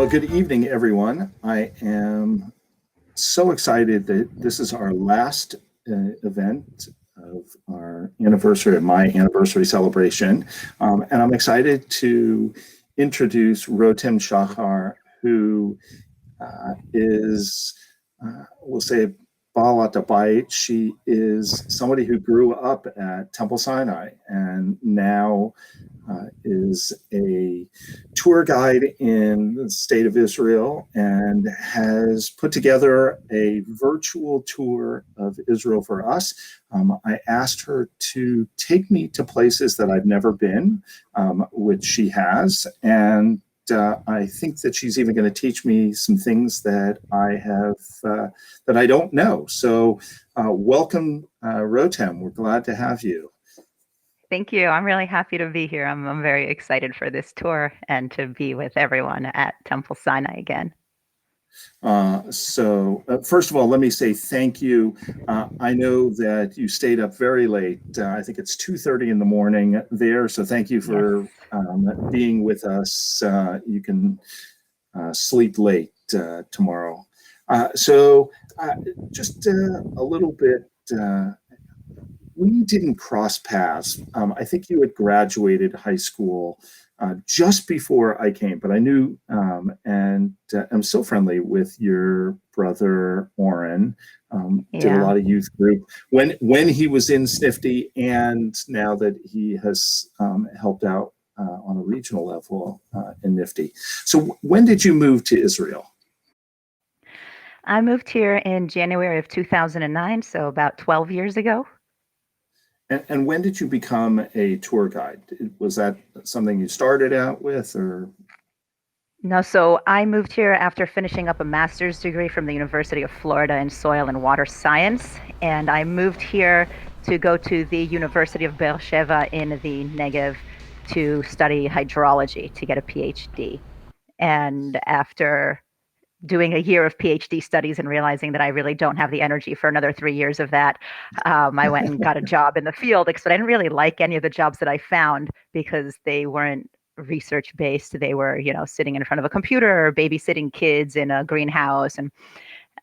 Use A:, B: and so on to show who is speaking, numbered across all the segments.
A: Well, good evening, everyone. I am so excited that this is our last event of our anniversary, of my anniversary celebration. And I'm excited to introduce Rotem Shachar, who is, we'll say, Baalat Habayit. She is somebody who grew up at Temple Sinai and now is a tour guide in the state of Israel and has put together a virtual tour of Israel for us. I asked her to take me to places that I've never been, which she has, and I think that she's even going to teach me some things that I have that I don't know. So, welcome, Rotem. We're glad to have you.
B: Thank you. I'm really happy to be here. I'm very excited for this tour and to be with everyone at Temple Sinai again.
A: First of all, let me say thank you. I know that you stayed up very late. I think it's 2:30 in the morning there. So thank you for being with us. You can sleep late tomorrow. Just a little bit. We didn't cross paths. I think you had graduated high school just before I came, but I knew and I'm so friendly with your brother Oren. Did a lot of youth group when he was in Snifty, and now that he has helped out on a regional level in Nifty. So when did you move to Israel?
B: I moved here in January of 2009, so about 12 years ago.
A: And when did you become a tour guide? Was that something you started out with, or?
B: No, so I moved here after finishing up a master's degree from the University of Florida in soil and water science, and I moved here to go to the University of Beersheba in the Negev to study hydrology, to get a PhD. And after doing a year of PhD studies and realizing that I really don't have the energy for another 3 years of that, I went and got a job in the field, because I didn't really like any of the jobs that I found because they weren't research based. They were, sitting in front of a computer or babysitting kids in a greenhouse. And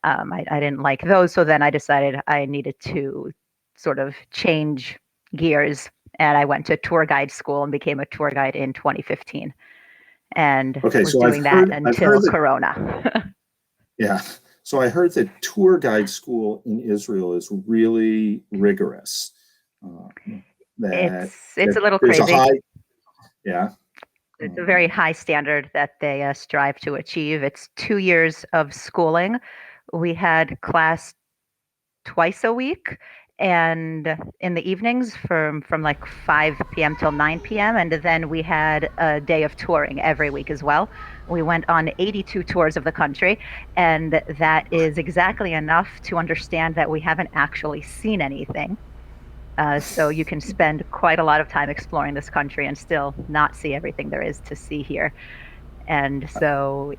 B: I didn't like those. So then I decided I needed to sort of change gears. And I went to tour guide school and became a tour guide in 2015. And was doing that until Corona.
A: Yeah. So I heard that tour guide school in Israel is really rigorous.
B: It's a little crazy.
A: Yeah.
B: It's a very high standard that they strive to achieve. It's 2 years of schooling. We had class twice a week, and in the evenings from like 5 p.m. till 9 p.m. And then we had a day of touring every week as well. We went on 82 tours of the country, and that is exactly enough to understand that we haven't actually seen anything. So you can spend quite a lot of time exploring this country and still not see everything there is to see here. And so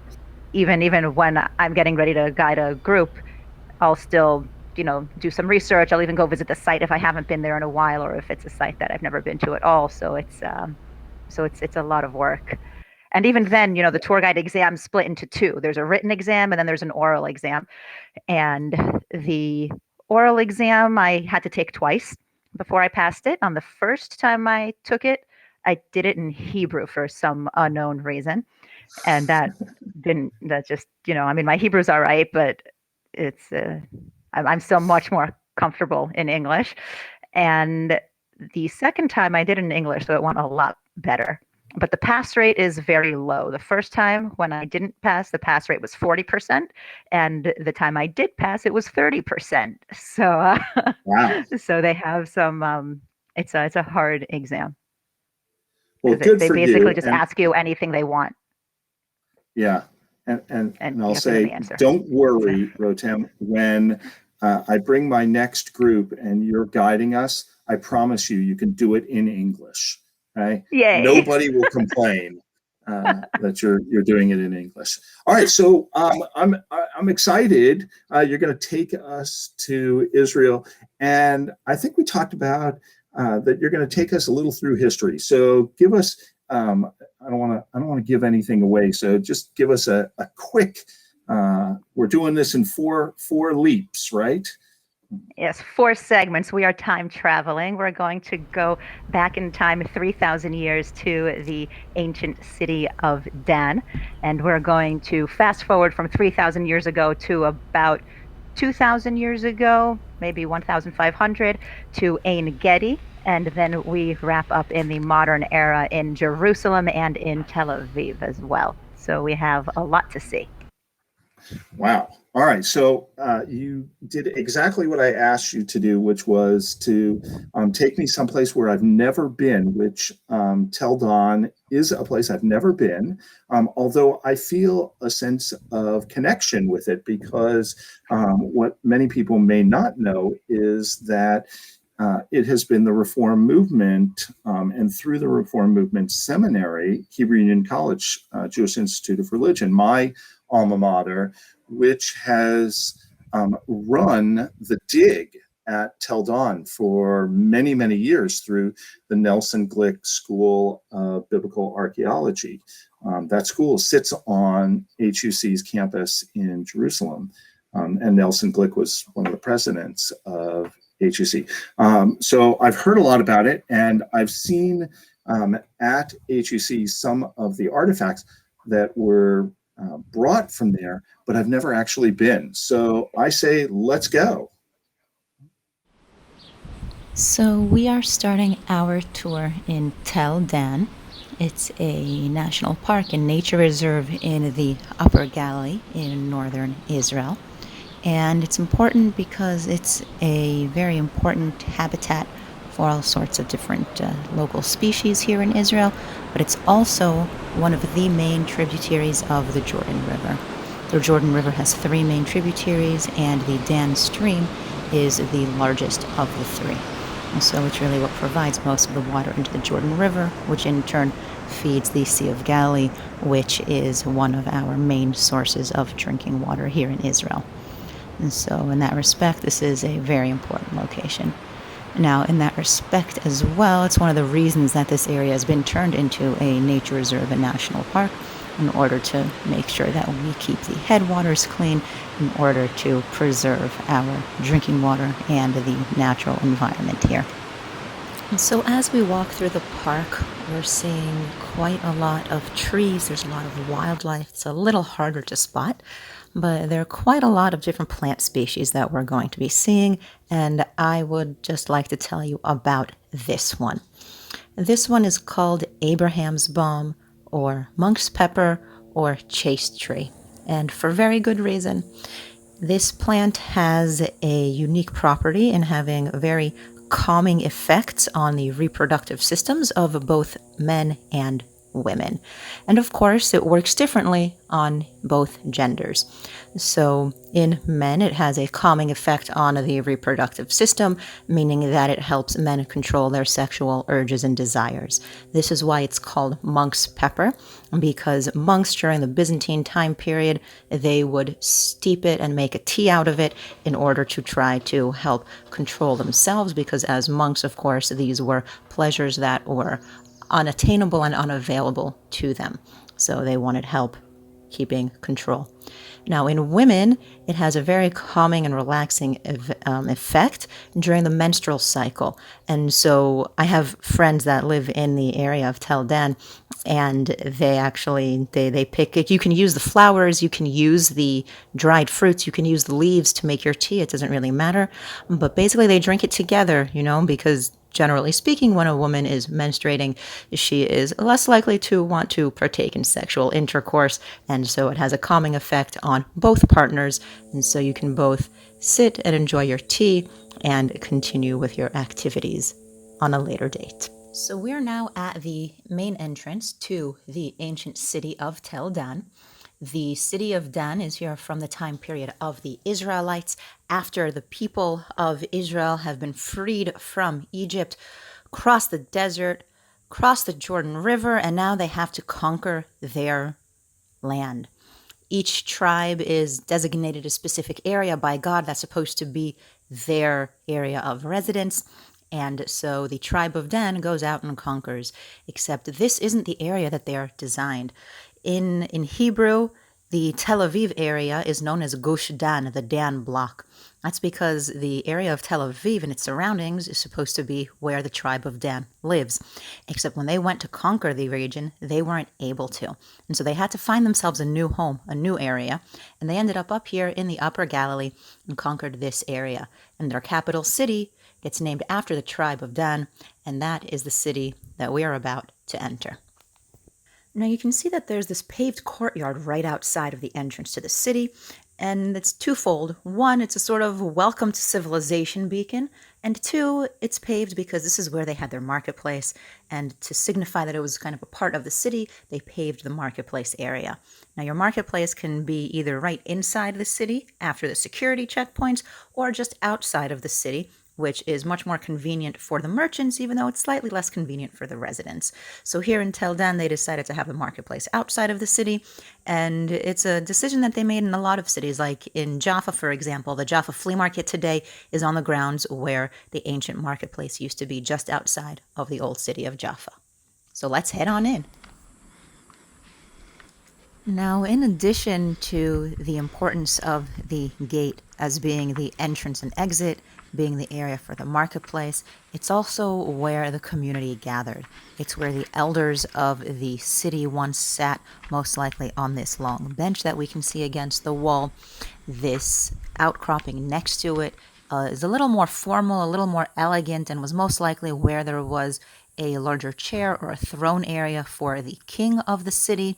B: even when I'm getting ready to guide a group, I'll still do some research. I'll even go visit the site if I haven't been there in a while, or if it's a site that I've never been to at all. So it's a lot of work. And even then, the tour guide exam split into two. There's a written exam and then there's an oral exam. And the oral exam I had to take twice before I passed it. On the first time I took it, I did it in Hebrew for some unknown reason. And that just, my Hebrew's all right, but it's I'm still much more comfortable in English. And the second time I did it in English, so it went a lot better. But the pass rate is very low. The first time when I didn't pass, the pass rate was 40%. And the time I did pass, it was 30%. So,
A: wow.
B: So they have some, it's a hard exam.
A: Well, good
B: they
A: for
B: basically
A: you.
B: just ask you anything they want.
A: Yeah. And I'll say, don't worry, Rotem, when I bring my next group and you're guiding us, I promise you can do it in English. Okay?
B: Yay.
A: Nobody will complain that you're doing it in English. All right, so I'm excited. You're going to take us to Israel, and I think we talked about that you're going to take us a little through history. So give us. I don't want to give anything away. So just give us a quick. We're doing this in four leaps, right?
B: Yes, four segments. We are time traveling. We're going to go back in time 3,000 years to the ancient city of Dan. And we're going to fast forward from 3,000 years ago to about 2,000 years ago, maybe 1,500, to Ein Gedi. And then we wrap up in the modern era in Jerusalem and in Tel Aviv as well. So we have a lot to see.
A: Wow. All right. So you did exactly what I asked you to do, which was to take me someplace where I've never been, which Tel Don is a place I've never been, although I feel a sense of connection with it because what many people may not know is that it has been the Reform movement, and through the Reform movement seminary, Hebrew Union College, Jewish Institute of Religion, my alma mater, which has run the dig at Tel Don for many, many years through the Nelson Glick School of Biblical Archaeology. That school sits on HUC's campus in Jerusalem, and Nelson Glick was one of the presidents of HUC. So I've heard a lot about it, and I've seen at HUC some of the artifacts that were brought from there, but I've never actually been. So I say, let's go.
C: So we are starting our tour in Tel Dan. It's a national park and nature reserve in the Upper Galilee in northern Israel. And it's important because it's a very important habitat for all sorts of different local species here in Israel, but it's also one of the main tributaries of the Jordan River. The Jordan River has three main tributaries, and the Dan Stream is the largest of the three. And so it's really what provides most of the water into the Jordan River, which in turn feeds the Sea of Galilee, which is one of our main sources of drinking water here in Israel. And so in that respect, this is a very important location. Now, in that respect as well, it's one of the reasons that this area has been turned into a nature reserve and national park in order to make sure that we keep the headwaters clean in order to preserve our drinking water and the natural environment here. And so as we walk through the park, we're seeing quite a lot of trees. There's a lot of wildlife. It's a little harder to spot, but there are quite a lot of different plant species that we're going to be seeing, and I would just like to tell you about this one. This one is called Abraham's balm, or monk's pepper, or chaste tree, and for very good reason. This plant has a unique property in having very calming effects on the reproductive systems of both men and women. And of course, it works differently on both genders. So in men, it has a calming effect on the reproductive system, meaning that it helps men control their sexual urges and desires. This is why it's called monk's pepper, because monks during the Byzantine time period, they would steep it and make a tea out of it in order to try to help control themselves, because as monks, of course, these were pleasures that were unattainable and unavailable to them. So they wanted help keeping control. Now, in women, it has a very calming and relaxing effect during the menstrual cycle. And so I have friends that live in the area of Tel Dan, and they actually, they pick it. You can use the flowers, you can use the dried fruits, you can use the leaves to make your tea. It doesn't really matter. But basically, they drink it together, because generally speaking, when a woman is menstruating, she is less likely to want to partake in sexual intercourse, and so it has a calming effect on both partners, and so you can both sit and enjoy your tea and continue with your activities on a later date. So we're now at the main entrance to the ancient city of Tel Dan. The city of Dan is here from the time period of the Israelites, after the people of Israel have been freed from Egypt, crossed the desert, crossed the Jordan River, and now they have to conquer their land. Each tribe is designated a specific area by God that's supposed to be their area of residence. And so the tribe of Dan goes out and conquers, except this isn't the area that they're designed. In Hebrew, the Tel Aviv area is known as Gush Dan, the Dan block. That's because the area of Tel Aviv and its surroundings is supposed to be where the tribe of Dan lives. Except when they went to conquer the region, they weren't able to. And so they had to find themselves a new home, a new area. And they ended up here in the Upper Galilee and conquered this area. And their capital city gets named after the tribe of Dan, and that is the city that we are about to enter. Now you can see that there's this paved courtyard right outside of the entrance to the city, and it's twofold. One, it's a sort of welcome to civilization beacon, and two, it's paved because this is where they had their marketplace, and to signify that it was kind of a part of the city, they paved the marketplace area. Now your marketplace can be either right inside the city after the security checkpoints, or just outside of the city, which is much more convenient for the merchants, even though it's slightly less convenient for the residents. So here in Tel Dan, they decided to have the marketplace outside of the city, and it's a decision that they made in a lot of cities. Like in Jaffa, for example, the Jaffa Flea Market today is on the grounds where the ancient marketplace used to be, just outside of the old city of Jaffa. So let's head on in. Now, in addition to the importance of the gate as being the entrance and exit, being the area for the marketplace, it's also where the community gathered. It's where the elders of the city once sat, most likely on this long bench that we can see against the wall. This outcropping next to it is a little more formal, a little more elegant, and was most likely where there was a larger chair or a throne area for the king of the city.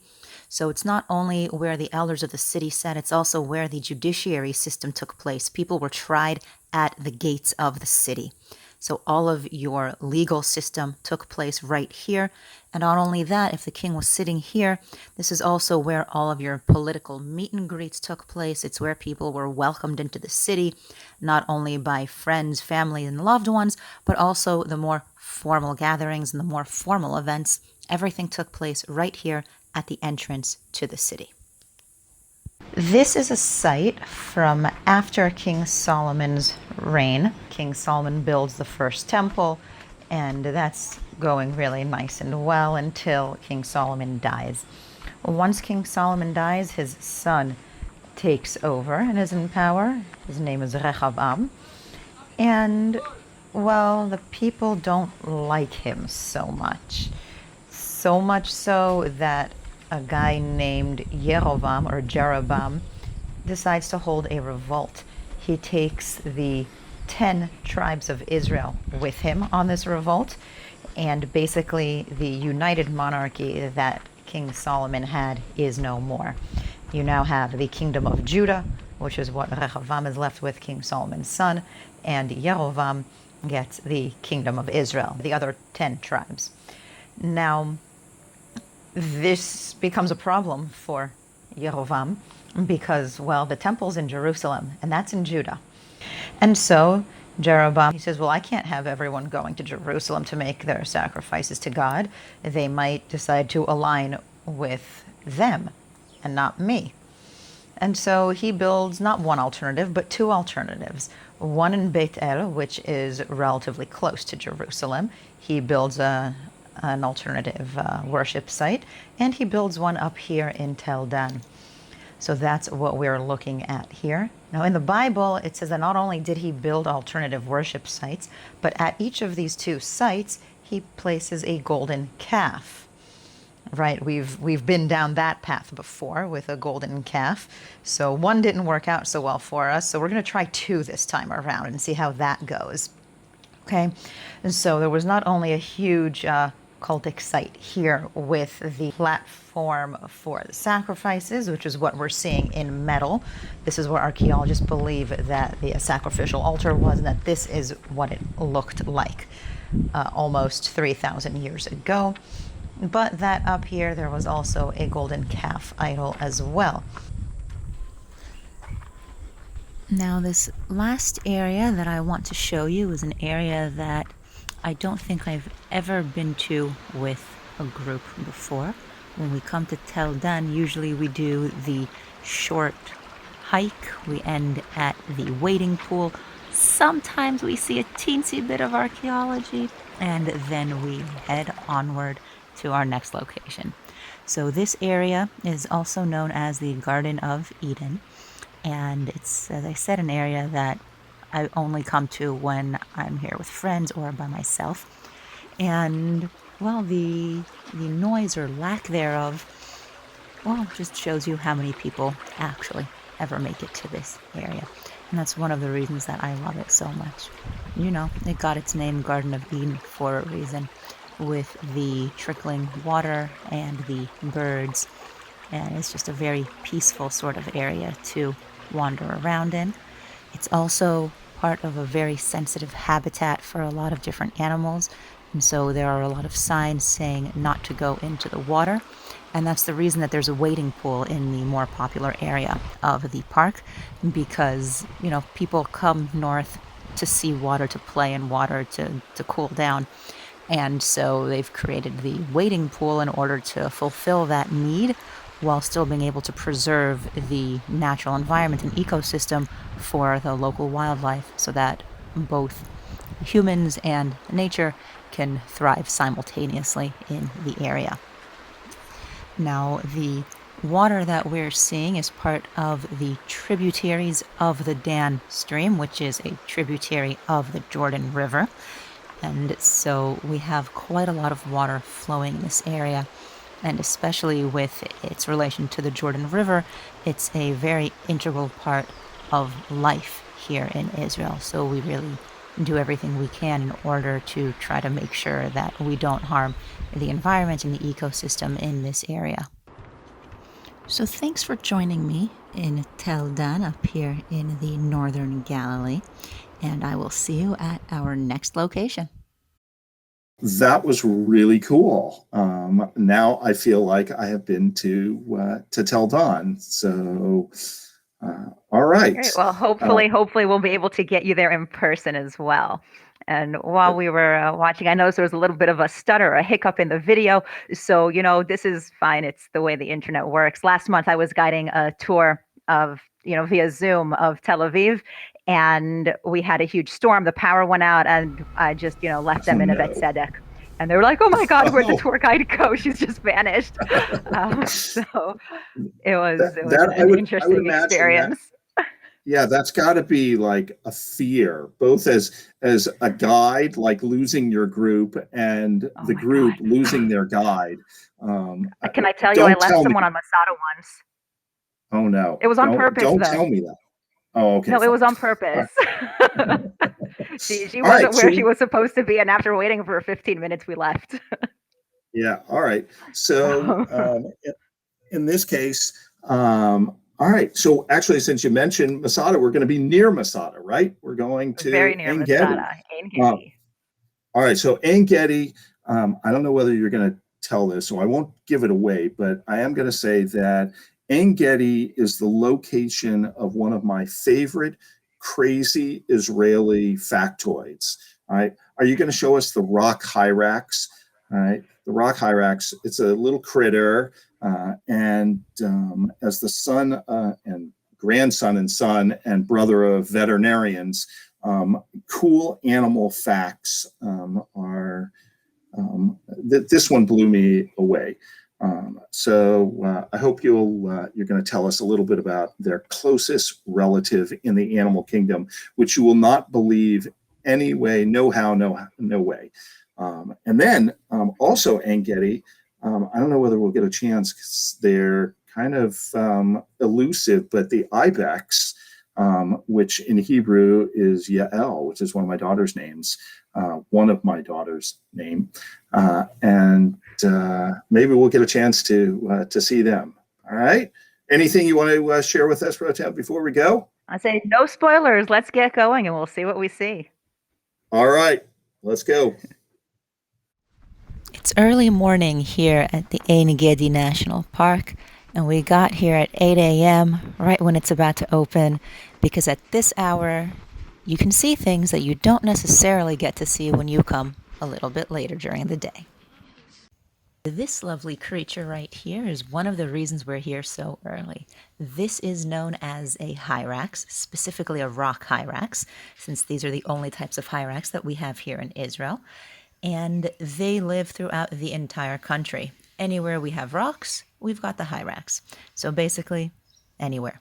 C: So it's not only where the elders of the city sat, it's also where the judiciary system took place. People were tried at the gates of the city. So all of your legal system took place right here. And not only that, if the king was sitting here, this is also where all of your political meet and greets took place. It's where people were welcomed into the city, not only by friends, family, and loved ones, but also the more formal gatherings and the more formal events. Everything took place right here at the entrance to the city. This is a site from after King Solomon's reign. King Solomon builds the first temple, and that's going really nice and well until King Solomon dies. Once King Solomon dies, his son takes over and is in power. His name is Rehoboam. And, well, the people don't like him so much. So much so that a guy named Jeroboam decides to hold a revolt. He takes the 10 tribes of Israel with him on this revolt, and basically the united monarchy that King Solomon had is no more. You now have the kingdom of Judah, which is what Rehoboam is left with, King Solomon's son, and Jeroboam gets the kingdom of Israel, the other 10 tribes. Now, this becomes a problem for Jeroboam because, well, the temple's in Jerusalem, and that's in Judah. And so Jeroboam, he says, well, I can't have everyone going to Jerusalem to make their sacrifices to God. They might decide to align with them and not me. And so he builds not one alternative, but two alternatives. One in Beit El, which is relatively close to Jerusalem. He builds an alternative worship site, and he builds one up here in Tel Dan. So that's what we're looking at here. Now in the Bible, it says that not only did he build alternative worship sites, but at each of these two sites, he places a golden calf. Right, we've been down that path before with a golden calf. So one didn't work out so well for us. So we're going to try two this time around and see how that goes. Okay, and so there was not only a huge cultic site here with the platform for the sacrifices, which is what we're seeing in metal. This is where archaeologists believe that the sacrificial altar was, and that this is what it looked like almost 3,000 years ago. But that up here, there was also a golden calf idol as well. Now, this last area that I want to show you is an area that I don't think I've ever been to with a group before. When we come to Tel Dan, usually we do the short hike. We end at the wading pool, Sometimes we see a teensy bit of archaeology, and then we head onward to our next location. So this area is also known as the Garden of Eden, and it's, as I said, an area that I only come to when I'm here with friends or by myself. And well, the noise or lack thereof, well, just shows you how many people actually ever make it to this area. And that's one of the reasons that I love it so much. You know, it got its name Garden of Eden for a reason, with the trickling water and the birds. And it's just a very peaceful sort of area to wander around in. It's also part of a very sensitive habitat for a lot of different animals. And so there are a lot of signs saying not to go into the water. And that's the reason that there's a wading pool in the more popular area of the park, because, you know, people come north to see water, to play in water, to cool down. And so they've created the wading pool in order to fulfill that need while still being able to preserve the natural environment and ecosystem for the local wildlife, so that both humans and nature can thrive simultaneously in the area. Now, the water that we're seeing is part of the tributaries of the Dan Stream, which is a tributary of the Jordan River. And so we have quite a lot of water flowing in this area. And especially with its relation to the Jordan River, it's a very integral part of life here in Israel. So we really do everything we can in order to try to make sure that we don't harm the environment and the ecosystem in this area. So thanks for joining me in Tel Dan up here in the northern Galilee, and I will see you at our next location.
A: That was really cool. Now I feel like I have been to Tel Dan. So, all right.
B: Great. Well, hopefully we'll be able to get you there in person as well. And while we were watching, I noticed there was a little bit of a stutter, a hiccup in the video. So, you know, this is fine. It's the way the internet works. Last month, I was guiding a tour of, you know, via Zoom of Tel Aviv, and we had a huge storm. The power went out, and I just, you know, left them in a Tzedek. And they were like, "Oh my God, where'd the tour guide go? She's just vanished." So it was an interesting experience.
A: Yeah, that's got to be like a fear, both as a guide, like losing your group, and the group losing their guide.
B: Can I tell you, I left someone on Masada once.
A: Oh no!
B: It was on purpose.
A: Don't tell me that. Oh, okay.
B: No, it was on purpose. She wasn't where she was supposed to be, and after waiting for 15 minutes, we left.
A: Yeah. All right. So in this case, all right. So actually, since you mentioned Masada, we're going to be near Masada, right? We're going to
B: very near
A: Ein Gedi.
B: Masada. Ein Gedi.
A: All right. So Ein Gedi, I don't know whether you're going to tell this, so I won't give it away, but I am going to say that Ein Gedi is the location of one of my favorite crazy Israeli factoids. All right. Are you going to show us the rock hyrax? All right. The rock hyrax, it's a little critter. And as the son and grandson and son and brother of veterinarians, cool animal facts are, this one blew me away. So I hope you're going to tell us a little bit about their closest relative in the animal kingdom, which you will not believe anyway, no how, no way. And then also Ein Gedi, I don't know whether we'll get a chance because they're kind of elusive, but the ibex, which in Hebrew is Yael, which is one of my daughter's names, and maybe we'll get a chance to see them. All right. Anything you want to share with us, Rotem, before we go?
B: I say no spoilers. Let's get going, and we'll see what we see.
A: All right. Let's go.
C: It's early morning here at the Ein Gedi National Park, and we got here at 8 a.m. right when it's about to open, because at this hour you can see things that you don't necessarily get to see when you come a little bit later during the day. This lovely creature right here is one of the reasons we're here so early. This is known as a hyrax, specifically a rock hyrax, since these are the only types of hyrax that we have here in Israel. And they live throughout the entire country. Anywhere we have rocks, we've got the hyrax. So basically, anywhere.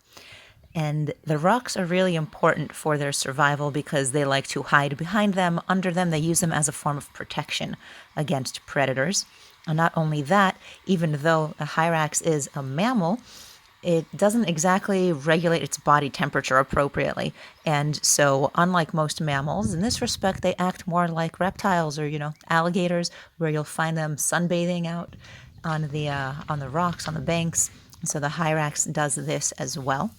C: And the rocks are really important for their survival because they like to hide behind them, under them. They use them as a form of protection against predators. And not only that, even though a hyrax is a mammal, it doesn't exactly regulate its body temperature appropriately. And so, unlike most mammals, in this respect, they act more like reptiles or, alligators, where you'll find them sunbathing out on the rocks, on the banks. And so the hyrax does this as well.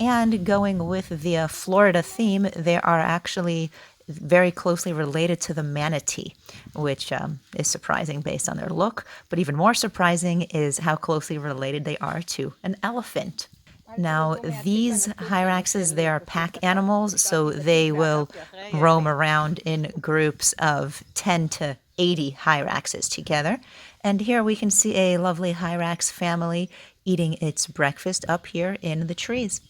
C: And going with the Florida theme, they are actually very closely related to the manatee, which is surprising based on their look. But even more surprising is how closely related they are to an elephant. Now, these hyraxes, they are pack animals, so they will roam around in groups of 10 to 80 hyraxes together. And here we can see a lovely hyrax family eating its breakfast up here in the trees.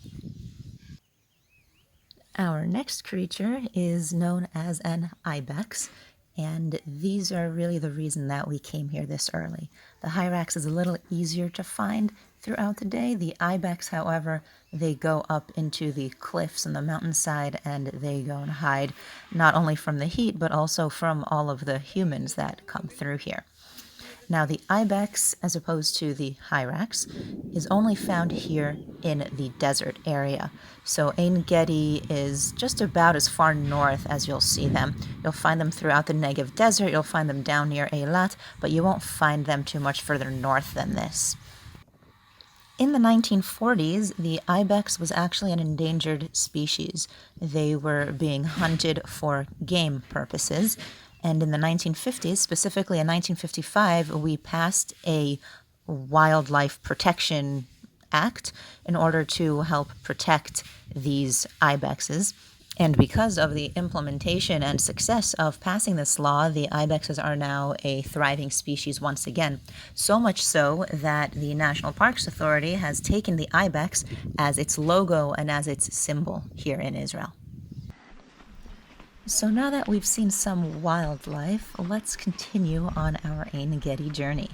C: Our next creature is known as an ibex, and these are really the reason that we came here this early. The hyrax is a little easier to find throughout the day. The ibex, however, they go up into the cliffs and the mountainside, and they go and hide not only from the heat, but also from all of the humans that come through here. Now, the ibex, as opposed to the hyrax, is only found here in the desert area. So Ein Gedi is just about as far north as you'll see them. You'll find them throughout the Negev desert, you'll find them down near Eilat, but you won't find them too much further north than this. In the 1940s, the ibex was actually an endangered species. They were being hunted for game purposes. And in the 1950s, specifically in 1955, we passed a Wildlife Protection Act in order to help protect these ibexes. And because of the implementation and success of passing this law, the ibexes are now a thriving species once again. So much so that the National Parks Authority has taken the ibex as its logo and as its symbol here in Israel. So now that we've seen some wildlife, let's continue on our Ein Gedi journey.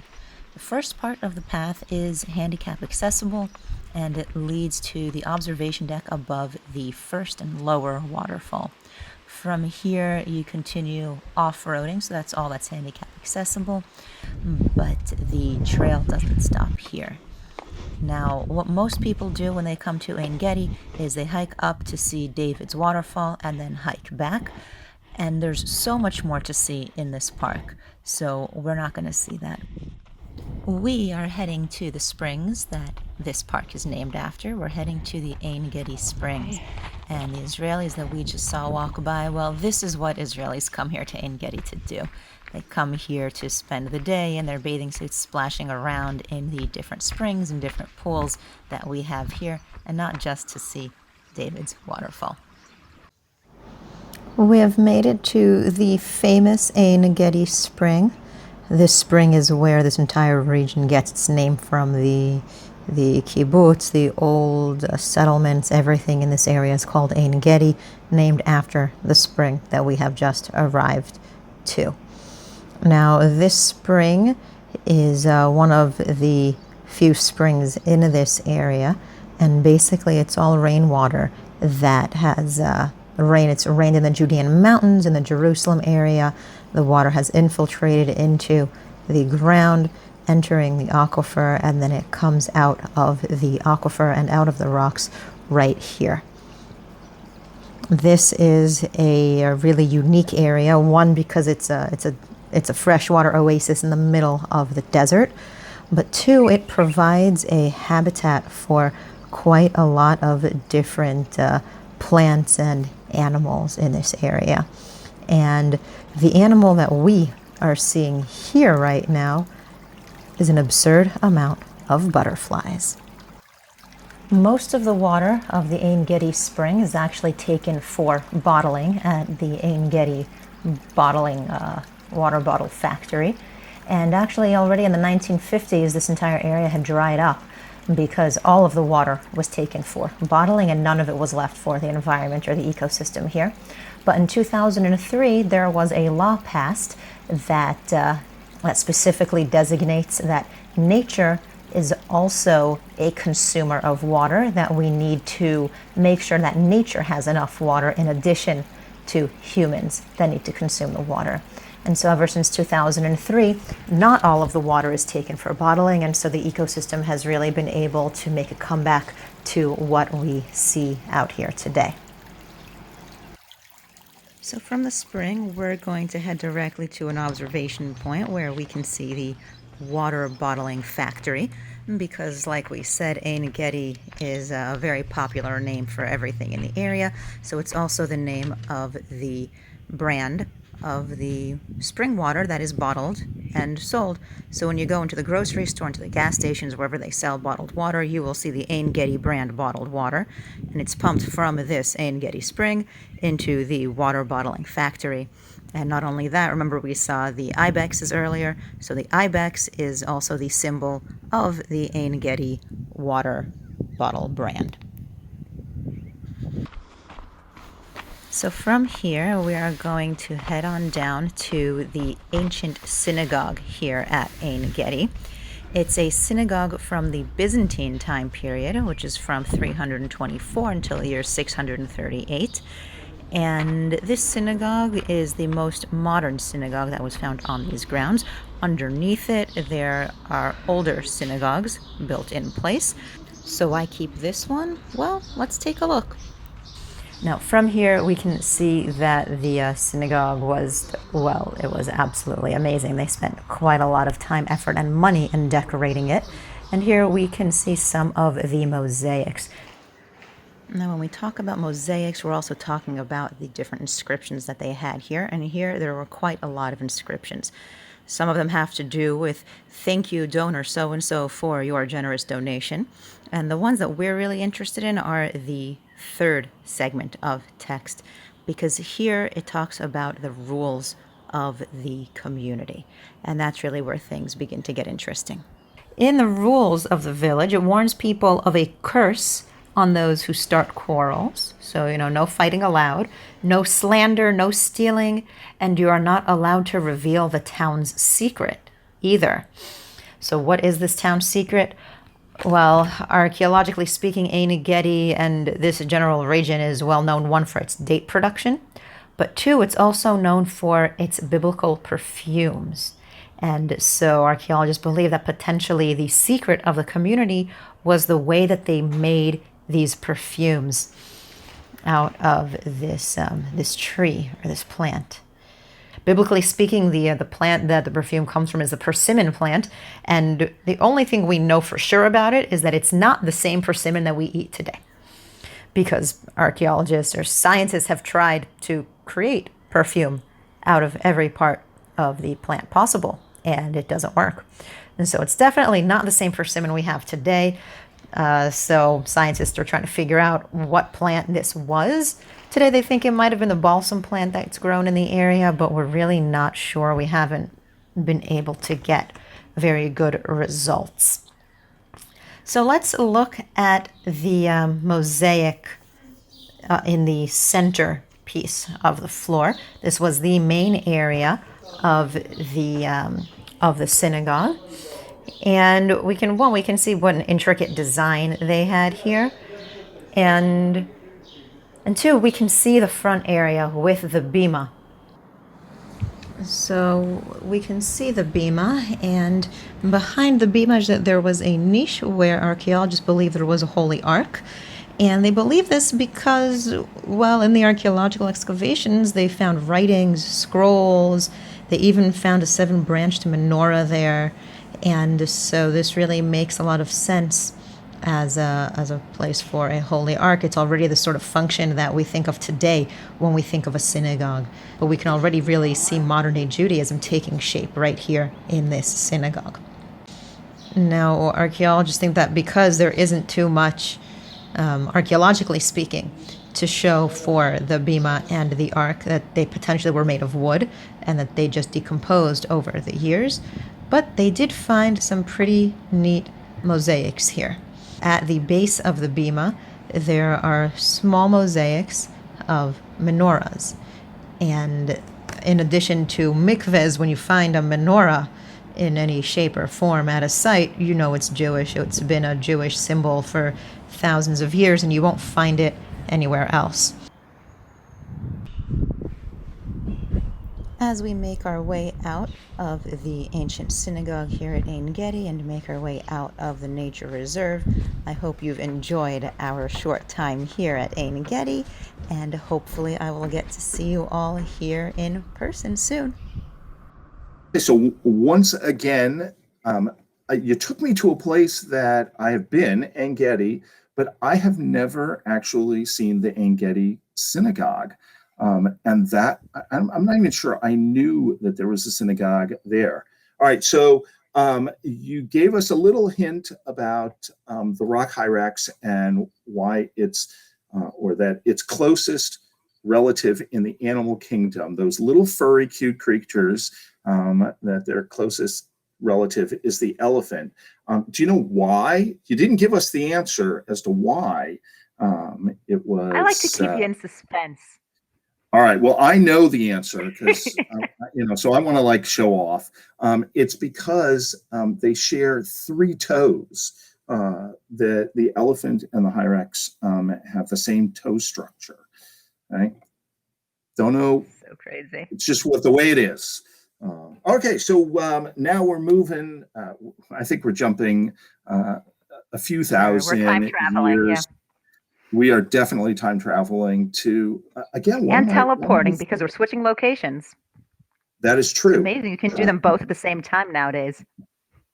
C: The first part of the path is handicap accessible, and it leads to the observation deck above the first and lower waterfall. From here, you continue off-roading, so that's all that's handicap accessible, but the trail doesn't stop here. Now, what most people do when they come to Ein Gedi is they hike up to see David's waterfall and then hike back. And there's so much more to see in this park, so we're not going to see that. We are heading to the springs that this park is named after. We're heading to the Ein Gedi Springs. And the Israelis that we just saw walk by, well, this is what Israelis come here to Ein Gedi to do. They come here to spend the day in their bathing suits splashing around in the different springs and different pools that we have here, and not just to see David's waterfall. We have made it to the famous Ein Gedi Spring. This spring is where this entire region gets its name from. The kibbutz, the old settlements, everything in this area is called Ein Gedi, named after the spring that we have just arrived to. Now, this spring is one of the few springs in this area, and basically it's all rainwater that has It's rained in the Judean mountains, in the Jerusalem area. The water has infiltrated into the ground, entering the aquifer, and then it comes out of the aquifer and out of the rocks right here. This is a really unique area, one, because it's a freshwater oasis in the middle of the desert, but two, it provides a habitat for quite a lot of different plants and animals in this area. And the animal that we are seeing here right now is an absurd amount of butterflies. Most of the water of the Ein Gedi Spring is actually taken for bottling at the Ein Gedi bottling water bottle factory. And actually, already in the 1950s, this entire area had dried up because all of the water was taken for bottling and none of it was left for the environment or the ecosystem here. But in 2003, there was a law passed that specifically designates that nature is also a consumer of water, that we need to make sure that nature has enough water in addition to humans that need to consume the water. And so ever since 2003, not all of the water is taken for bottling, and so the ecosystem has really been able to make a comeback to what we see out here today. So from the spring, we're going to head directly to an observation point where we can see the water bottling factory, because like we said, Ein Gedi is a very popular name for everything in the area. So it's also the name of the brand of the spring water that is bottled and sold. So when you go into the grocery store, into the gas stations, wherever they sell bottled water, you will see the Ein Gedi brand bottled water, and it's pumped from this Ein Gedi spring into the water bottling factory. And not only that, remember we saw the ibexes earlier, so the ibex is also the symbol of the Ein Gedi water bottle brand. So from here, we are going to head on down to the ancient synagogue here at Ein Gedi. It's a synagogue from the Byzantine time period, which is from 324 until the year 638. And this synagogue is the most modern synagogue that was found on these grounds. Underneath it, there are older synagogues built in place. So why keep this one? Well, let's take a look. Now, from here, we can see that the synagogue was, well, it was absolutely amazing. They spent quite a lot of time, effort, and money in decorating it. And here we can see some of the mosaics. Now, when we talk about mosaics, we're also talking about the different inscriptions that they had here. And here, there were quite a lot of inscriptions. Some of them have to do with thank you, donor so-and-so, for your generous donation. And the ones that we're really interested in are the third segment of text, because here it talks about the rules of the community. And that's really where things begin to get interesting. In the rules of the village, it warns people of a curse on those who start quarrels. So, no fighting allowed, no slander, no stealing, and you are not allowed to reveal the town's secret either. So what is this town's secret? Well, archaeologically speaking, Ein Gedi and this general region is well known, one, for its date production, but two, it's also known for its biblical perfumes. And so archaeologists believe that potentially the secret of the community was the way that they made these perfumes out of this tree or this plant. Biblically speaking, the plant that the perfume comes from is the persimmon plant, and the only thing we know for sure about it is that it's not the same persimmon that we eat today, because archaeologists or scientists have tried to create perfume out of every part of the plant possible, and it doesn't work. And so it's definitely not the same persimmon we have today. So scientists are trying to figure out what plant this was. Today they think it might have been the balsam plant that's grown in the area, but we're really not sure. We haven't been able to get very good results. So let's look at the mosaic in the center piece of the floor. This was the main area of the synagogue. And we can see what an intricate design they had here. And two, we can see the front area with the bima. So we can see the bima, and behind the bima there was a niche where archaeologists believe there was a holy ark. And they believe this because, well, in the archaeological excavations, they found writings, scrolls. They even found a 7-branched menorah there. And so this really makes a lot of sense as a place for a holy ark. It's already the sort of function that we think of today when we think of a synagogue. But we can already really see modern-day Judaism taking shape right here in this synagogue. Now, archaeologists think that because there isn't too much
D: archaeologically speaking, to show for the bima and the ark that they potentially were made of wood and that they just decomposed over the years. But they did find some pretty neat mosaics here. At the base of the bima, there are small mosaics of menorahs. And in addition to mikvehs, when you find a menorah in any shape or form at a site, you know it's Jewish. It's been a Jewish symbol for thousands of years, and you won't find it anywhere else.
C: As we make our way out of the ancient synagogue here at Ein Gedi and make our way out of the nature reserve, I hope you've enjoyed our short time here at Ein Gedi, and hopefully I will get to see you all here in person soon.
A: Okay, so once again, you took me to a place that I have been, Ein Gedi, but I have never actually seen the Ein Gedi synagogue. And that, I'm not even sure I knew that there was a synagogue there. All right, so you gave us a little hint about the rock hyrax and why it's, or that its closest relative in the animal kingdom, those little furry, cute creatures, that their closest relative is the elephant. Do you know why? You didn't give us the answer as to why it was.
B: I like to keep you in suspense.
A: All right. Well, I know the answer because, so I want to like show off. It's because they share 3 toes. The elephant and the hyrax have the same toe structure. Right? Don't know.
B: So crazy.
A: It's just the way it is. Okay. So now we're moving. I think we're jumping a few thousand
B: We're time traveling,
A: years.
B: yeah.
A: We are definitely time traveling to, again,
B: And teleporting because we're switching locations.
A: That is true.
B: It's amazing. You can do them both at the same time nowadays.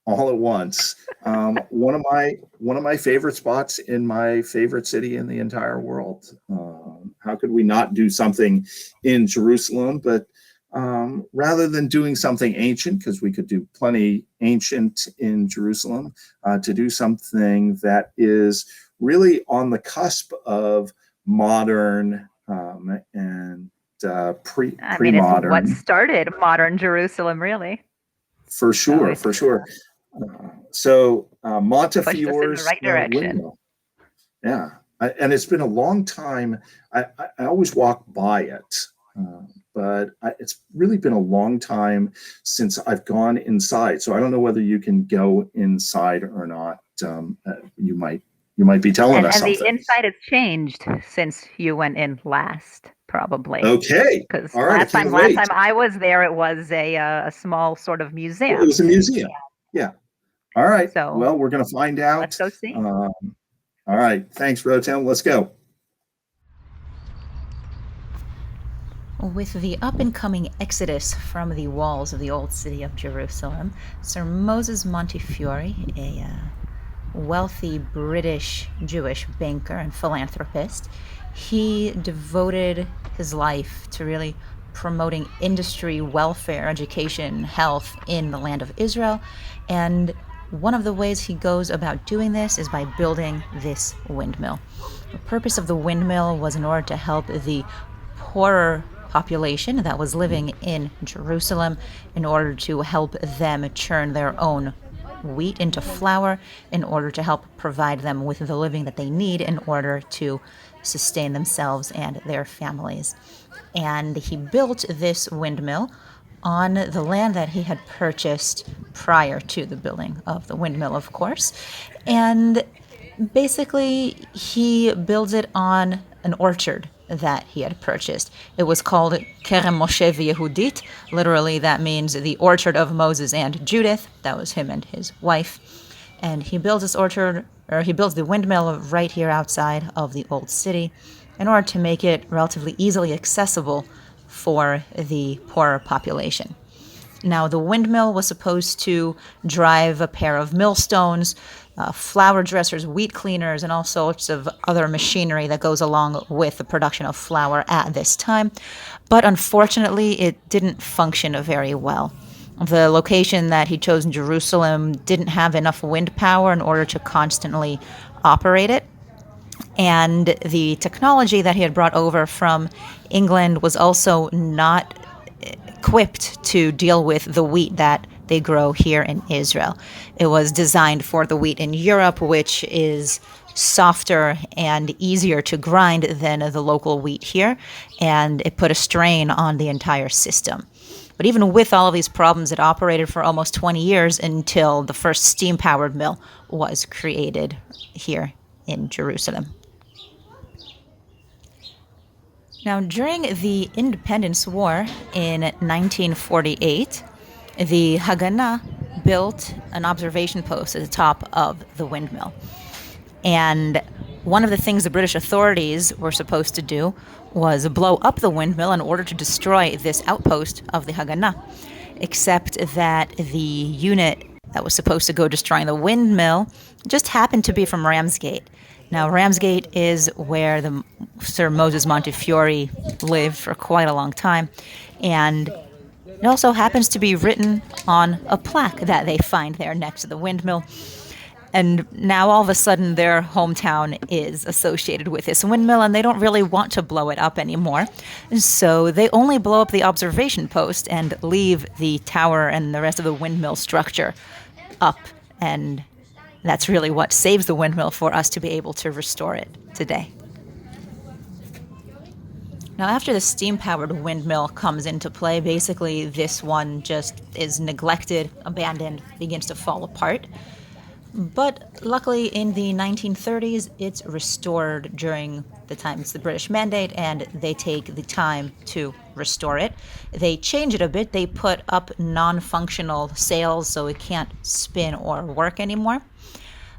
A: All at once. One of my favorite spots in my favorite city in the entire world. How could we not do something in Jerusalem? But rather than doing something ancient, because we could do plenty ancient in Jerusalem, to do something that is really on the cusp of modern and pre-modern.
B: It's what started modern Jerusalem, really.
A: For sure. So Montefiore
B: pushed us in the right direction.
A: Windmill. Yeah, and it's been a long time. I always walk by it, but it's really been a long time since I've gone inside. So I don't know whether you can go inside or not. You might be telling us something.
B: And the inside has changed since you went in last, probably.
A: Okay.
B: Because
A: right,
B: last time I was there, it was a small sort of museum.
A: It was a museum. Yeah. All right.
B: So,
A: well, we're going to find out.
B: Let's go see.
A: All right. Thanks, Rotem. Let's go.
C: With the up-and-coming exodus from the walls of the old city of Jerusalem, Sir Moses Montefiore, a wealthy British Jewish banker and philanthropist, he devoted his life to really promoting industry, welfare, education, health in the land of Israel. And one of the ways he goes about doing this is by building this windmill. The purpose of the windmill was in order to help the poorer population that was living in Jerusalem, in order to help them churn their own wheat into flour, in order to help provide them with the living that they need in order to sustain themselves and their families. And he built this windmill on the land that he had purchased prior to the building of the windmill, of course. And basically, he builds it on an orchard that he had purchased. It was called Kerem Moshe v'Yehudit. Literally, that means the orchard of Moses and Judith. That was him and his wife. And he builds this orchard, or he builds the windmill right here outside of the old city in order to make it relatively easily accessible for the poorer population. Now, the windmill was supposed to drive a pair of millstones, flour dressers, wheat cleaners, and all sorts of other machinery that goes along with the production of flour at this time. But unfortunately, it didn't function very well. The location that he chose in Jerusalem didn't have enough wind power in order to constantly operate it. And the technology that he had brought over from England was also not equipped to deal with the wheat that they grow here in Israel. It was designed for the wheat in Europe, which is softer and easier to grind than the local wheat here, and it put a strain on the entire system. But even with all of these problems, it operated for almost 20 years until the first steam-powered mill was created here in Jerusalem. Now, during the Independence War in 1948, the Haganah built an observation post at the top of the windmill. And one of the things the British authorities were supposed to do was blow up the windmill in order to destroy this outpost of the Haganah. Except that the unit that was supposed to go destroying the windmill just happened to be from Ramsgate. Now, Ramsgate is where the Sir Moses Montefiore lived for quite a long time, and it also happens to be written on a plaque that they find there next to the windmill. And now all of a sudden their hometown is associated with this windmill, and they don't really want to blow it up anymore. So they only blow up the observation post and leave the tower and the rest of the windmill structure up. And that's really what saves the windmill for us to be able to restore it today. Now, after the steam-powered windmill comes into play, basically this one just is neglected, abandoned, begins to fall apart. But luckily, in the 1930s, it's restored during the time it's the British Mandate, and they take the time to restore it. They change it a bit. They put up non-functional sails so it can't spin or work anymore.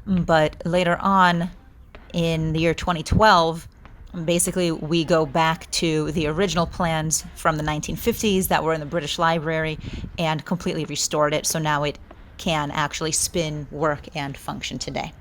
C: But later on, in the year 2012, basically we go back to the original plans from the 1950s that were in the British Library and completely restored it. So now it can actually spin, work, and function today.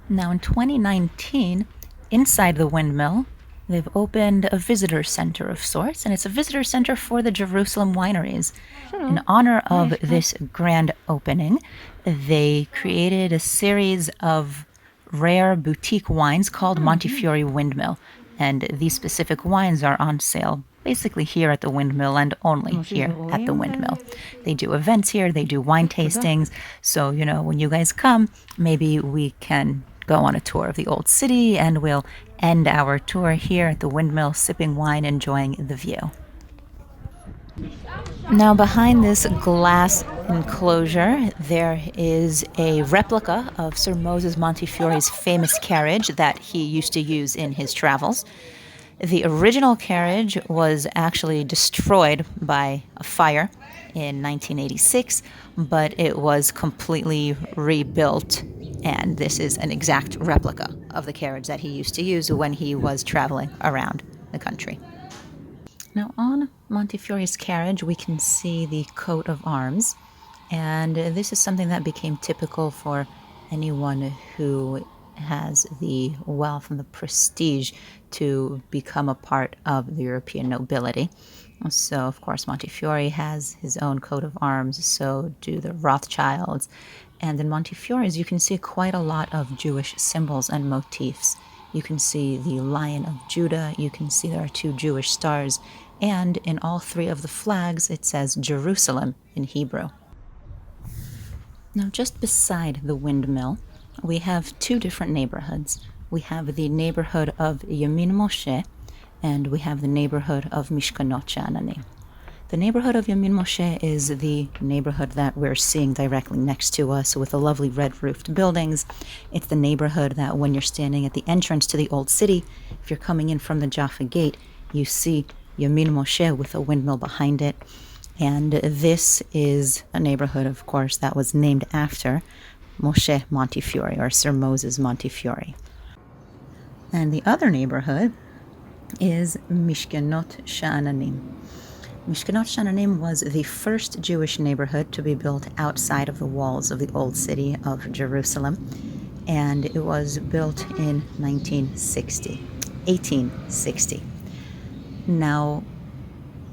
C: Now in 2019, inside the windmill, they've opened a visitor center of sorts, and it's a visitor center for the Jerusalem wineries. In honor of this grand opening, they created a series of rare boutique wines called Montefiore Windmill, and these specific wines are on sale basically here at the windmill and only here at the windmill. They do events here, they do wine tastings, so when you guys come, maybe we can go on a tour of the old city, and we'll end our tour here at the windmill, sipping wine, enjoying the view. Now, behind this glass enclosure, there is a replica of Sir Moses Montefiore's famous carriage that he used to use in his travels. The original carriage was actually destroyed by a fire in 1986, but it was completely rebuilt, and this is an exact replica of the carriage that he used to use when he was traveling around the country. Now, on Montefiore's carriage, we can see the coat of arms, and this is something that became typical for anyone who has the wealth and the prestige to become a part of the European nobility. So, of course, Montefiore has his own coat of arms, so do the Rothschilds. And in Montefiore's, you can see quite a lot of Jewish symbols and motifs. You can see the Lion of Judah, you can see there are 2 Jewish stars, and in all 3 of the flags, it says Jerusalem in Hebrew. Now, just beside the windmill, we have 2 different neighborhoods. We have the neighborhood of Yamin Moshe, and we have the neighborhood of Mishkanot Sha'ananim. The neighborhood of Yamin Moshe is the neighborhood that we're seeing directly next to us with the lovely red-roofed buildings. It's the neighborhood that when you're standing at the entrance to the old city, if you're coming in from the Jaffa Gate, you see Yamin Moshe with a windmill behind it. And this is a neighborhood, of course, that was named after Moshe Montefiore, or Sir Moses Montefiore. And the other neighborhood is Mishkanot Sha'ananim. Mishkanot Sha'ananim was the first Jewish neighborhood to be built outside of the walls of the old city of Jerusalem, and it was built in 1860. Now,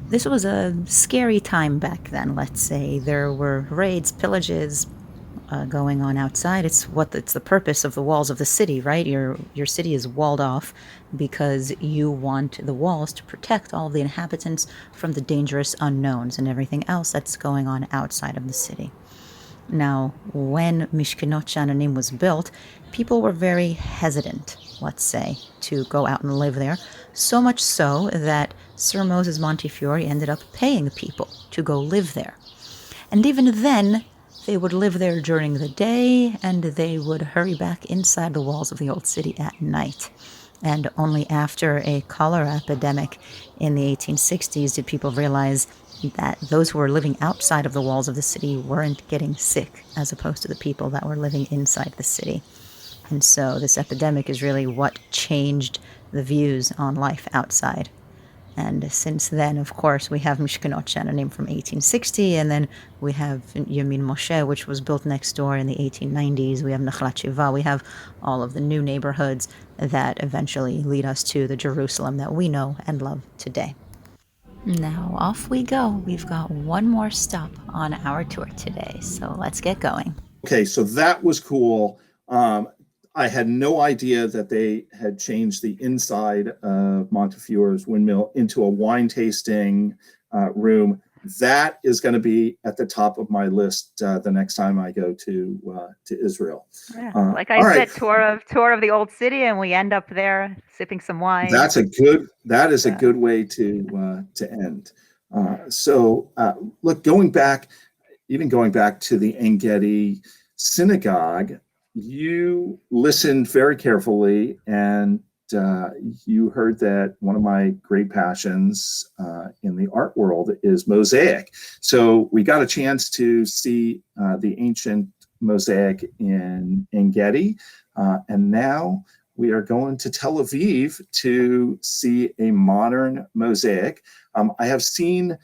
C: this was a scary time back then, let's say. There were raids, pillages, going on outside. It's the purpose of the walls of the city, right? Your city is walled off because you want the walls to protect all of the inhabitants from the dangerous unknowns and everything else that's going on outside of the city. Now, when Mishkenot Sha'ananim was built, people were very hesitant, let's say, to go out and live there, so much so that Sir Moses Montefiore ended up paying people to go live there. And even then, they would live there during the day, and they would hurry back inside the walls of the old city at night. And only after a cholera epidemic in the 1860s did people realize that those who were living outside of the walls of the city weren't getting sick, as opposed to the people that were living inside the city. And so this epidemic is really what changed the views on life outside. And since then, of course, we have Mishkenot Sha'ananim from 1860, and then we have Yamin Moshe, which was built next door in the 1890s. We have Nachlat Shiva. We have all of the new neighborhoods that eventually lead us to the Jerusalem that we know and love today. Now, off we go. We've got one more stop on our tour today, so let's get going.
A: Okay, so that was cool. I had no idea that they had changed the inside of Montefiore's windmill into a wine tasting room. That is going to be at the top of my list the next time I go to Israel.
B: Yeah. Like I said, tour of the old city, and we end up there sipping some wine.
A: That is a good way to end. Look, going back to the En Gedi synagogue, you listened very carefully, and you heard that one of my great passions in the art world is mosaic. So we got a chance to see the ancient mosaic in En Gedi, and now we are going to Tel Aviv to see a modern mosaic. I have seen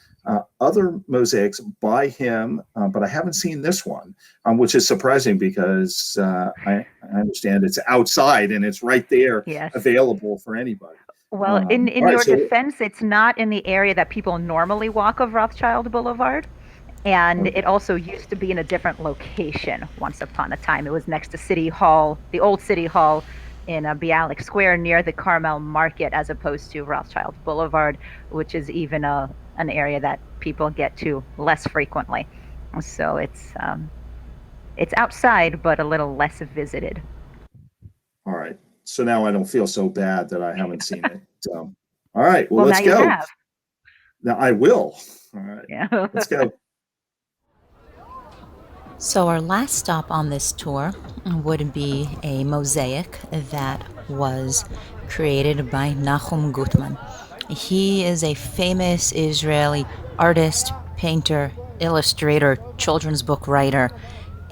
A: other mosaics by him, but I haven't seen this one, which is surprising because I understand it's outside and it's right there,
B: yes,
A: available for anybody.
B: Well, in your defense, it's not in the area that people normally walk of Rothschild Boulevard. And it also used to be in a different location once upon a time. It was next to City Hall, the old City Hall in Bialik Square near the Carmel Market, as opposed to Rothschild Boulevard, which is even an area that people get to less frequently. So it's outside, but a little less visited.
A: All right. So now I don't feel so bad that I haven't seen it. All right. Well, let's
B: now
A: go.
B: You have.
A: Now I will. All right.
B: Yeah.
A: Let's go.
C: So our last stop on this tour would be a mosaic that was created by Nahum Gutman. He is a famous Israeli artist, painter, illustrator, children's book writer,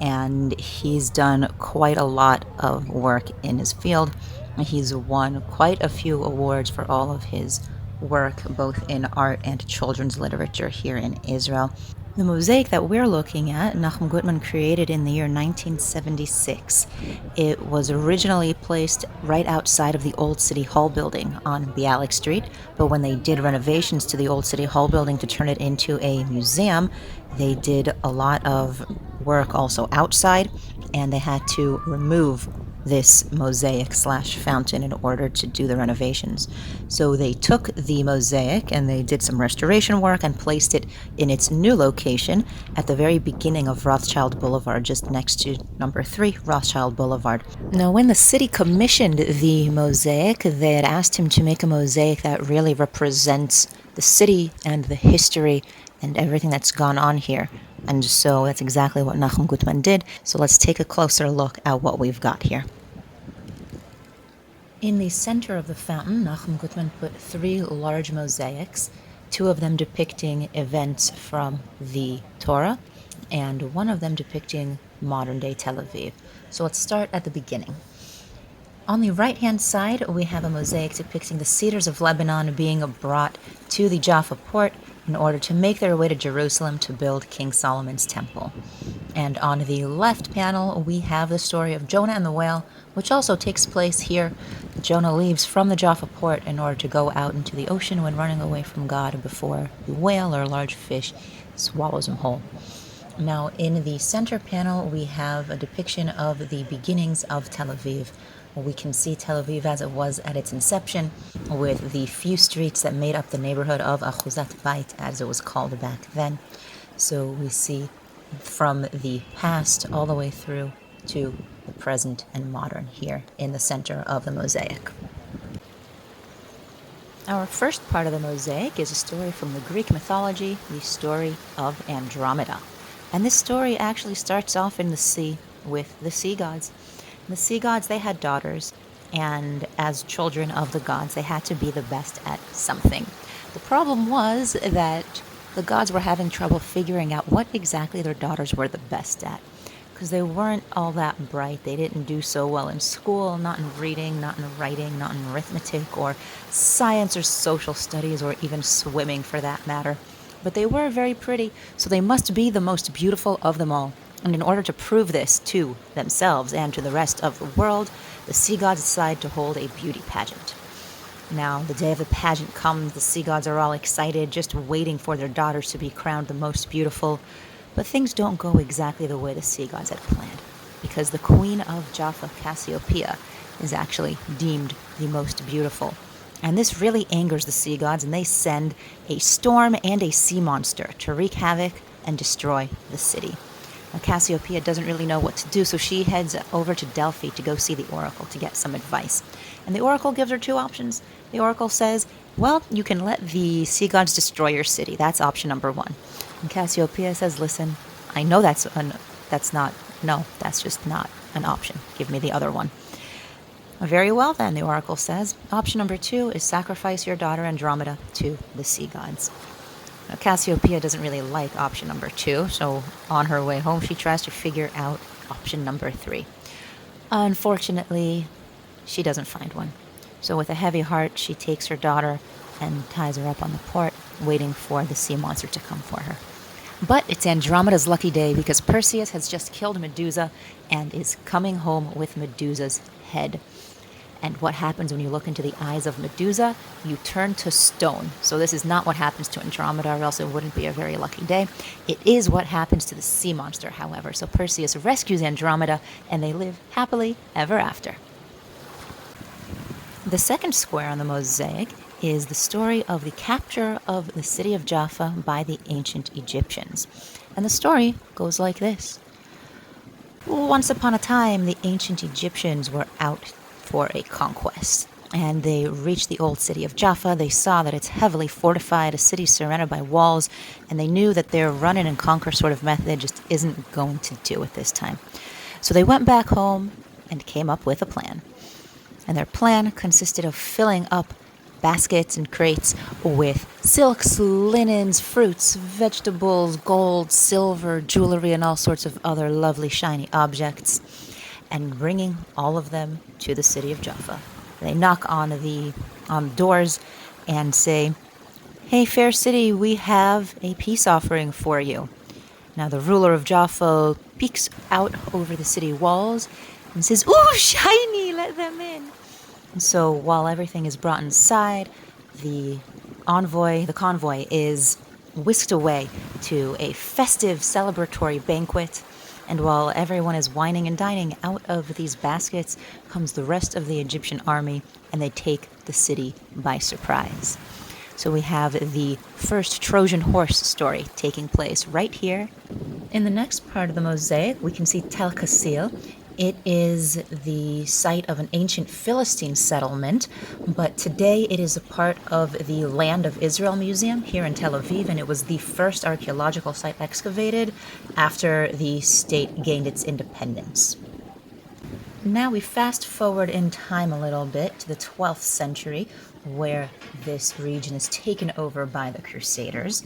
C: and he's done quite a lot of work in his field. He's won quite a few awards for all of his work, both in art and children's literature here in Israel. The mosaic that we're looking at, Nahum Gutman created in the year 1976. It was originally placed right outside of the old City Hall building on Bialik Street, but when they did renovations to the old City Hall building to turn it into a museum, they did a lot of work also outside, and they had to remove this mosaic / fountain in order to do the renovations. So they took the mosaic and they did some restoration work and placed it in its new location at the very beginning of Rothschild Boulevard, just next to number 3 Rothschild Boulevard. Now, when the city commissioned the mosaic, they had asked him to make a mosaic that really represents the city and the history and everything that's gone on here. And so that's exactly what Nahum Gutman did. So let's take a closer look at what we've got here. In the center of the fountain, Nahum Gutman put 3 large mosaics, 2 of them depicting events from the Torah, and 1 of them depicting modern-day Tel Aviv. So let's start at the beginning. On the right-hand side, we have a mosaic depicting the cedars of Lebanon being brought to the Jaffa port in order to make their way to Jerusalem to build King Solomon's temple. And on the left panel, we have the story of Jonah and the whale, which also takes place here. Jonah leaves from the Jaffa port in order to go out into the ocean when running away from God before the whale or large fish swallows him whole. Now, in the center panel, we have a depiction of the beginnings of Tel Aviv. We can see Tel Aviv as it was at its inception, with the few streets that made up the neighborhood of Achuzat Bait, as it was called back then. So we see from the past all the way through to the present and modern here in the center of the mosaic. Our first part of the mosaic is a story from the Greek mythology, the story of Andromeda. And this story actually starts off in the sea with the sea gods. The sea gods, they had daughters, and as children of the gods, they had to be the best at something. The problem was that the gods were having trouble figuring out what exactly their daughters were the best at, because they weren't all that bright. They didn't do so well in school, not in reading, not in writing, not in arithmetic, or science or social studies, or even swimming for that matter. But they were very pretty, so they must be the most beautiful of them all. And in order to prove this to themselves and to the rest of the world, the sea gods decide to hold a beauty pageant. Now, the day of the pageant comes, the sea gods are all excited, just waiting for their daughters to be crowned the most beautiful. But things don't go exactly the way the sea gods had planned, because the queen of Jaffa, Cassiopeia, is actually deemed the most beautiful. And this really angers the sea gods, and they send a storm and a sea monster to wreak havoc and destroy the city. Now, Cassiopeia doesn't really know what to do, so she heads over to Delphi to go see the oracle to get some advice. And the oracle gives her two options. The oracle says, well, you can let the sea gods destroy your city. That's option number one. And Cassiopeia says, listen, I know that's just not an option. Give me the other one. Very well then, the oracle says. Option number two is sacrifice your daughter Andromeda to the sea gods. Now, Cassiopeia doesn't really like option number two, so on her way home she tries to figure out option number three. Unfortunately, she doesn't find one. So with a heavy heart, she takes her daughter and ties her up on the port, waiting for the sea monster to come for her. But it's Andromeda's lucky day, because Perseus has just killed Medusa and is coming home with Medusa's head. And what happens when you look into the eyes of Medusa? You turn to stone. So this is not what happens to Andromeda, or else it wouldn't be a very lucky day. It is what happens to the sea monster, however. So Perseus rescues Andromeda, and they live happily ever after. The second square on the mosaic is the story of the capture of the city of Jaffa by the ancient Egyptians. And the story goes like this. Once upon a time, the ancient Egyptians were out for a conquest, and they reached the old city of Jaffa. They saw that it's heavily fortified, a city surrounded by walls, and they knew that their run in and conquer sort of method just isn't going to do it this time. So they went back home and came up with a plan. And their plan consisted of filling up baskets and crates with silks, linens, fruits, vegetables, gold, silver, jewelry, and all sorts of other lovely shiny objects, and bringing all of them to the city of Jaffa. They knock on the doors and say, "Hey, fair city, we have a peace offering for you." Now the ruler of Jaffa peeks out over the city walls and says, "Ooh, shiny, let them in." And so while everything is brought inside, the convoy is whisked away to a festive celebratory banquet. And while everyone is wining and dining, out of these baskets comes the rest of the Egyptian army, and they take the city by surprise. So we have the first Trojan horse story taking place right here. In the next part of the mosaic, we can see Tel Kassil. It is the site of an ancient Philistine settlement, but today it is a part of the Land of Israel Museum here in Tel Aviv, and it was the first archaeological site excavated after the state gained its independence. Now we fast forward in time a little bit to the 12th century, where this region is taken over by the Crusaders.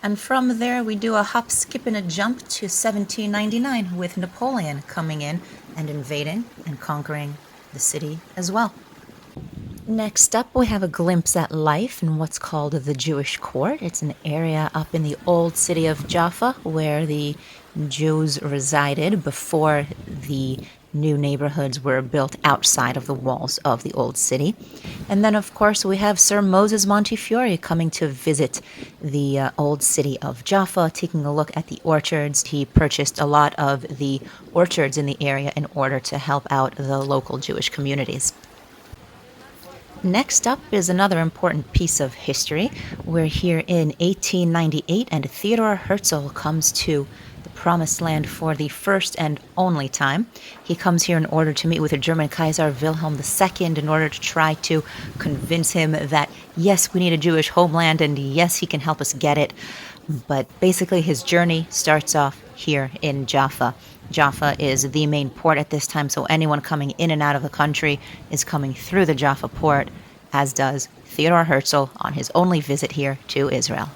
C: And from there, we do a hop, skip, and a jump to 1799 with Napoleon coming in and invading and conquering the city as well. Next up, we have a glimpse at life in what's called the Jewish Court. It's an area up in the old city of Jaffa where the Jews resided before the new neighborhoods were built outside of the walls of the old city. And then, of course, we have Sir Moses Montefiore coming to visit the old city of Jaffa, taking a look at the orchards. He purchased a lot of the orchards in the area in order to help out the local Jewish communities. Next up is another important piece of history. We're here in 1898, and Theodor Herzl comes to the Promised Land for the first and only time. He comes here in order to meet with the German Kaiser Wilhelm II in order to try to convince him that, yes, we need a Jewish homeland, and yes, he can help us get it. But basically, his journey starts off here in Jaffa. Jaffa is the main port at this time, so anyone coming in and out of the country is coming through the Jaffa port, as does Theodor Herzl on his only visit here to Israel.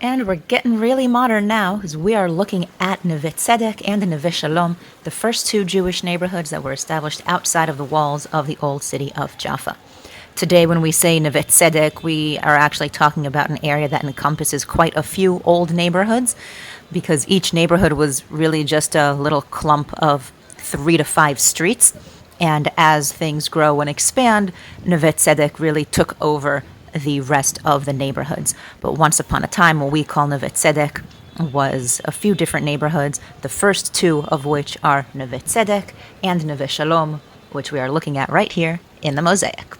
C: And we're getting really modern now, as we are looking at Neve Tzedek and Neve Shalom, the first two Jewish neighborhoods that were established outside of the walls of the old city of Jaffa. Today, when we say Neve Tzedek, we are actually talking about an area that encompasses quite a few old neighborhoods, because each neighborhood was really just a little clump of 3 to 5 streets. And as things grow and expand, Neve Tzedek really took over the rest of the neighborhoods. But once upon a time, what we call Neve Tzedek was a few different neighborhoods, the first two of which are Neve Tzedek and Neve Shalom, which we are looking at right here in the mosaic.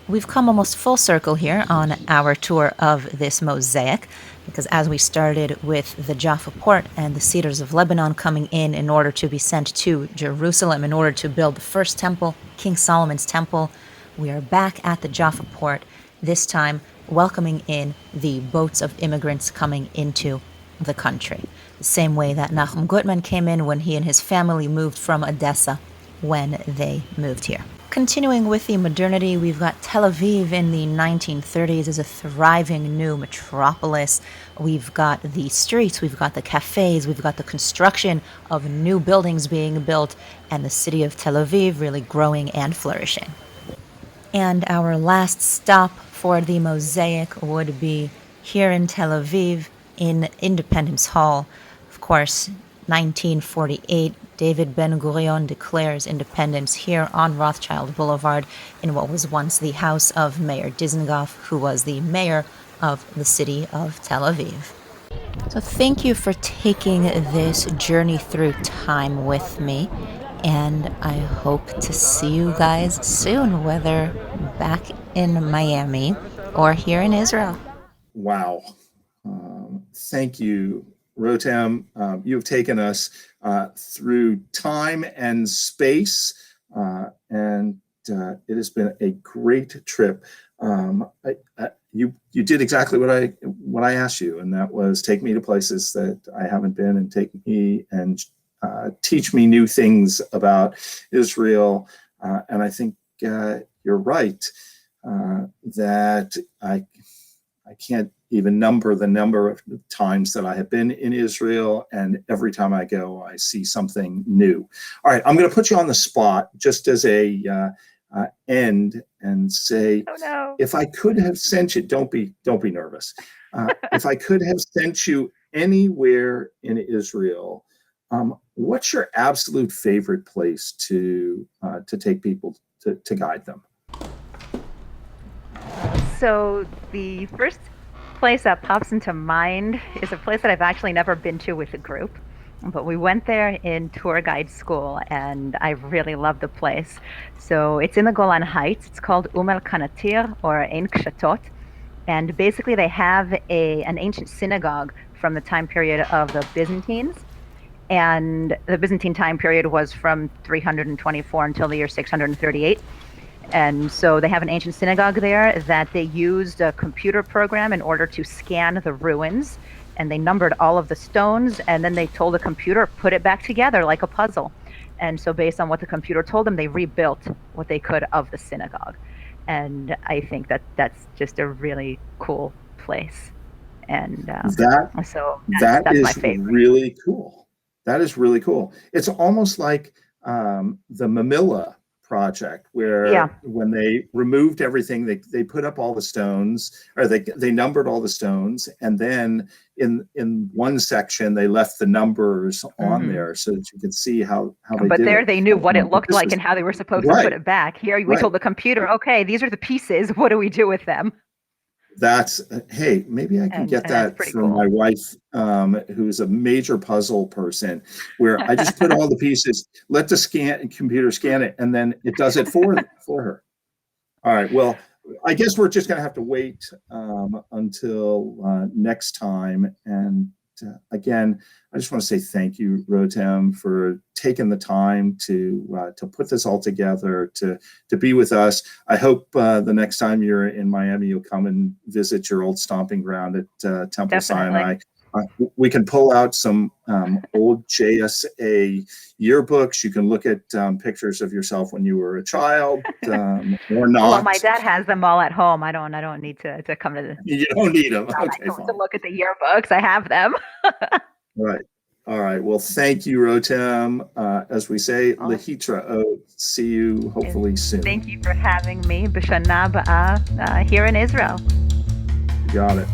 C: We've come almost full circle here on our tour of this mosaic, because as we started with the Jaffa port and the Cedars of Lebanon coming in order to be sent to Jerusalem in order to build the first temple, King Solomon's temple, we are back at the Jaffa port, this time welcoming in the boats of immigrants coming into the country. The same way that Nachum Gutman came in when he and his family moved from Odessa when they moved here. Continuing with the modernity, we've got Tel Aviv in the 1930s as a thriving new metropolis. We've got the streets, we've got the cafes, we've got the construction of new buildings being built, and the city of Tel Aviv really growing and flourishing. And our last stop for the mosaic would be here in Tel Aviv in Independence Hall. Of course, 1948, David Ben-Gurion declares independence here on Rothschild Boulevard in what was once the house of Mayor Dizengoff, who was the mayor of the city of Tel Aviv. So thank you for taking this journey through time with me, and I hope to see you guys soon, whether back in Miami or here in Israel.
A: Wow. Thank you, Rotem. You've taken us through time and space, and it has been a great trip. You did exactly what I asked you, and that was take me to places that I haven't been, and take me and teach me new things about Israel. And I think you're right that I can't even number the number of times that I have been in Israel, and every time I go, I see something new. All right, I'm going to put you on the spot just as a end and say,
B: Oh no.
A: if I could have sent you, don't be nervous. If I could have sent you anywhere in Israel, what's your absolute favorite place to take people to guide them?
B: So the first place that pops into mind is a place that I've actually never been to with a group, but we went there in tour guide school, and I really love the place. So it's in the Golan Heights. It's called El Kanatir, or Ein Kshatot, and basically they have an ancient synagogue from the time period of the Byzantines, and the Byzantine time period was from 324 until the year 638. And so they have an ancient synagogue there that they used a computer program in order to scan the ruins, and they numbered all of the stones, and then they told the computer, put it back together like a puzzle. And so based on what the computer told them, they rebuilt what they could of the synagogue. And I think that that's just a really cool place. And
A: that
B: that's
A: is
B: my favorite.
A: really cool. That is really cool. It's almost like the Mamilla project where
B: Yeah.
A: when they removed everything, they put up all the stones, or they numbered all the stones, and then in one section they left the numbers on
B: Mhm.
A: there so that you could see how they
B: But
A: did
B: there
A: it.
B: they knew what it looked
A: This
B: like
A: was-
B: and how they were supposed to
A: Right.
B: put it back. Here we
A: Right.
B: told the computer, okay, these are the pieces. What do we do with them?
A: That's hey, maybe I can
B: And
A: get
B: that's
A: that
B: pretty
A: for
B: cool.
A: my wife, who's a major puzzle person, where I just put all the pieces, let the computer scan it, and then it does it for her. All right. Well, I guess we're just going to have to wait until next time. And again, I just want to say thank you, Rotem, for taking the time to put this all together, to be with us. I hope the next time you're in Miami, you'll come and visit your old stomping ground at Temple
B: Definitely.
A: Sinai. We can pull out some old JSA yearbooks. You can look at pictures of yourself when you were a child, or not.
B: Well, my dad has them all at home. I don't need to come to the
A: You don't need them.
B: to
A: Okay, fine.
B: look at the yearbooks. I have them.
A: Right. All right. Well, thank you, Rotem. As we say,
B: Oh.
A: Lahitra. See you hopefully soon.
B: Thank you for having me, B'Shana B'Ah, here in Israel.
A: Got it.